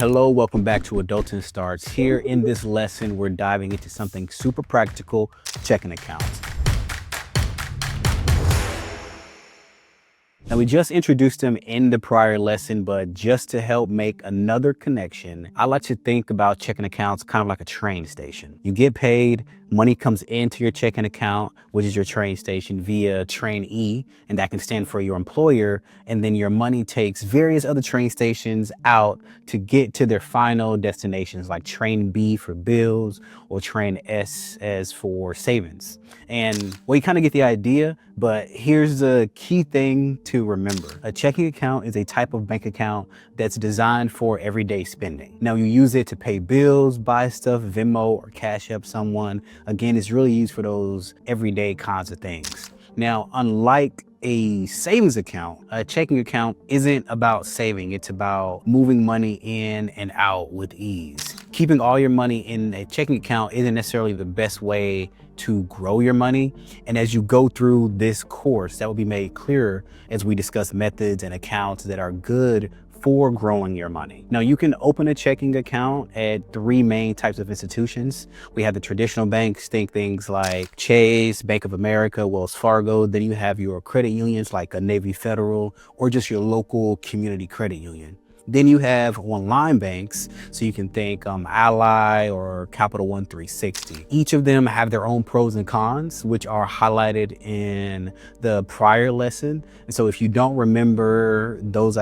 Hello, welcome back to Adulting Starts. Here in this lesson, we're diving into something super practical, checking accounts. Now, we just introduced them in the prior lesson, but just to help make another connection, I like to think about checking accounts kind of like a train station. You get paid, money comes into your checking account, which is your train station, via train E, and that can stand for your employer. And then your money takes various other train stations out to get to their final destinations, like train B for bills or train S as for savings. And well, you kind of get the idea, but here's the key thing to remember. A checking account is a type of bank account that's designed for everyday spending. Now, you use it to pay bills, buy stuff, Venmo or Cash App someone. Again, it's really used for those everyday kinds of things. Now, unlike a savings account, a checking account isn't about saving. It's about moving money in and out with ease. Keeping all your money in a checking account isn't necessarily the best way to grow your money. And as you go through this course, that will be made clearer as we discuss methods and accounts that are good for growing your money. Now, you can open a checking account at three main types of institutions. We have the traditional banks, think things like Chase, Bank of America, Wells Fargo. Then you have your credit unions like a Navy Federal or just your local community credit union. Then you have online banks, so you can think Ally or Capital One 360. Each of them have their own pros and cons, which are highlighted in the prior lesson. And so if you don't remember those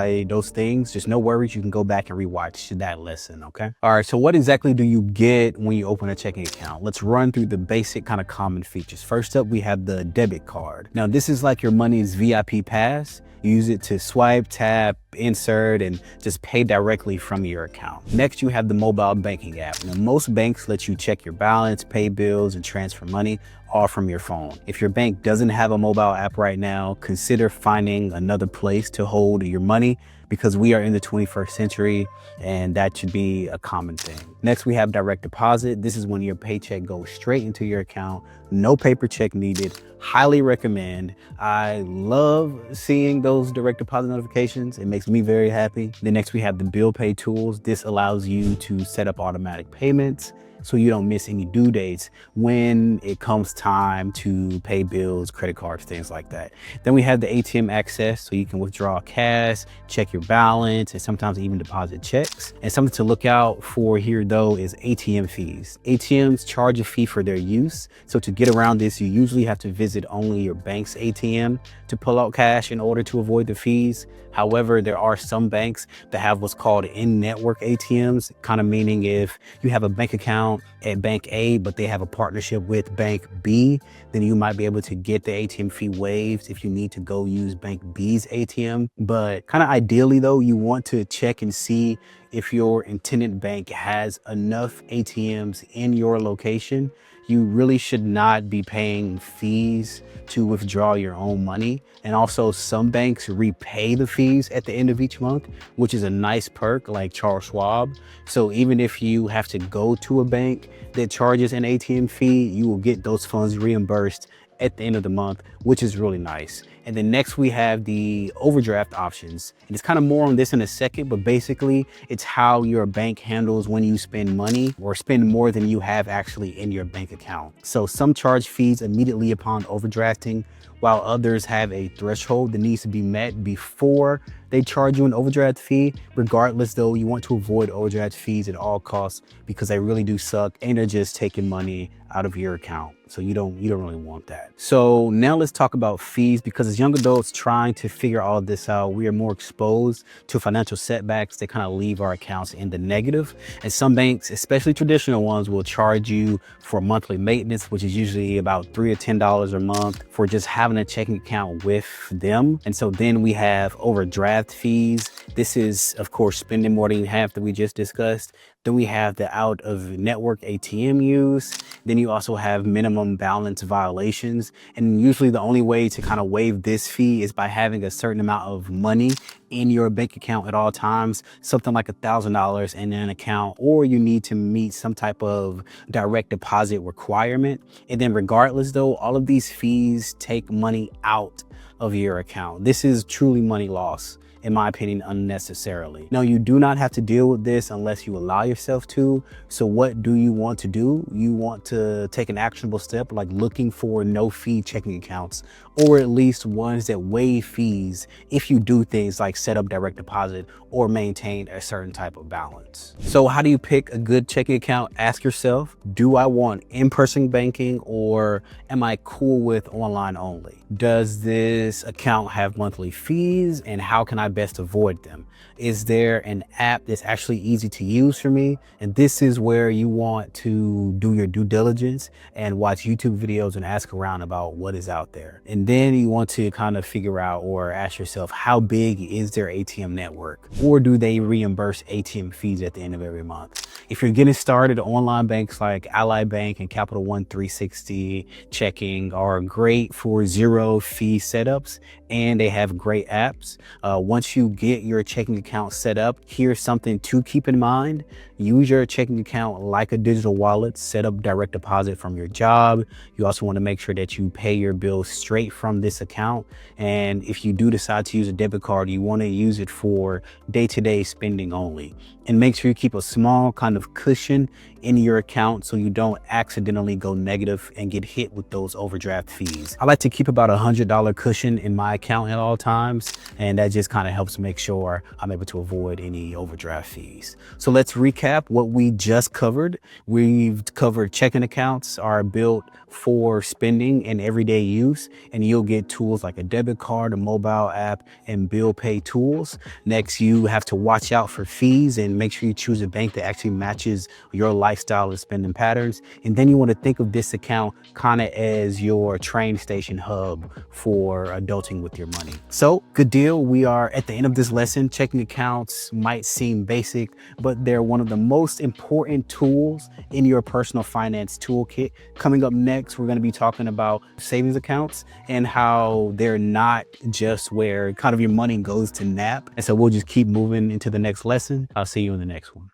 things, just no worries, you can go back and rewatch that lesson, okay? All right, so what exactly do you get when you open a checking account? Let's run through the basic kind of common features. First up, we have the debit card. Now, this is like your money's VIP pass. You use it to swipe, tap, insert, and just pay directly from your account. Next, you have the mobile banking app. Now, most banks let you check your balance, pay bills, and transfer money all from your phone. If your bank doesn't have a mobile app right now, consider finding another place to hold your money because we are in the 21st century and that should be a common thing. Next, we have direct deposit. This is when your paycheck goes straight into your account. No paper check needed. Highly recommend. I love seeing those direct deposit notifications. It makes me very happy. Then next we have the bill pay tools. This allows you to set up automatic payments so you don't miss any due dates when it comes time to pay bills, credit cards, things like that. Then we have the ATM access, so you can withdraw cash, check your balance, and sometimes even deposit checks. And something to look out for here though is ATM fees. ATMs charge a fee for their use. So to get around this, you usually have to visit only your bank's ATM to pull out cash in order to avoid the fees. However, there are some banks that have what's called in-network ATMs, kind of meaning if you have a bank account at Bank A, but they have a partnership with Bank B, then you might be able to get the ATM fee waived if you need to go use Bank B's ATM. But kind of ideally though, you want to check and see if your intended bank has enough ATMs in your location. You really should not be paying fees to withdraw your own money. And also some banks repay the fees at the end of each month, which is a nice perk like Charles Schwab. So even if you have to go to a bank that charges an ATM fee, you will get those funds reimbursed at the end of the month, which is really nice. And then next we have the overdraft options. And it's kind of more on this in a second, but basically it's how your bank handles when you spend money or spend more than you have actually in your bank account. So some charge fees immediately upon overdrafting, while others have a threshold that needs to be met before they charge you an overdraft fee. Regardless though, you want to avoid overdraft fees at all costs because they really do suck and they're just taking money out of your account. So you don't really want that. So now let's talk about fees, because as young adults trying to figure all this out, we are more exposed to financial setbacks that kind of leave our accounts in the negative. And some banks, especially traditional ones, will charge you for monthly maintenance, which is usually about $3 to $10 a month for just having a checking account with them. And so then we have overdraft fees. This is, of course, spending more than half that we just discussed. Then we have the out of network ATM use. Then you also have minimum balance violations. And usually the only way to kind of waive this fee is by having a certain amount of money in your bank account at all times, something like $1,000 in an account, or you need to meet some type of direct deposit requirement. And then regardless though, all of these fees take money out of your account. This is truly money loss. in my opinion, unnecessarily. Now, you do not have to deal with this unless you allow yourself to. So what do you want to do? You want to take an actionable step like looking for no fee checking accounts, or at least ones that waive fees if you do things like set up direct deposit or maintain a certain type of balance. So how do you pick a good checking account? Ask yourself, do I want in-person banking or am I cool with online only? Does this account have monthly fees and how can I best avoid them? Is there an app that's actually easy to use for me? And this is where you want to do your due diligence and watch YouTube videos and ask around about what is out there. And then you want to kind of figure out or ask yourself, how big is their ATM network? Or do they reimburse ATM fees at the end of every month? If you're getting started, online banks like Ally Bank and Capital One 360 checking are great for zero fee setups, and they have great apps. Once you get your checking account set up, here's something to keep in mind. Use your checking account like a digital wallet. Set up direct deposit from your job. You also want to make sure that you pay your bills straight from this account. And if you do decide to use a debit card, you want to use it for day-to-day spending only. And make sure you keep a small kind of cushion in your account so you don't accidentally go negative and get hit with those overdraft fees. I like to keep about $100 cushion in my account at all times, and that just kind of helps make sure I'm able to avoid any overdraft fees. So let's recap what we just covered. We've covered checking accounts are built for spending and everyday use, and you'll get tools like a debit card, a mobile app, and bill pay tools. Next, you have to watch out for fees and make sure you choose a bank that actually matches your lifestyle and spending patterns. And then you want to think of this account kind of as your train station hub for adulting with your money. So good deal. We are at the end of this lesson. Checking accounts might seem basic, but they're one of the most important tools in your personal finance toolkit. Coming up next, we're going to be talking about savings accounts and how they're not just where kind of your money goes to nap. And so we'll just keep moving into the next lesson. I'll see you in the next one.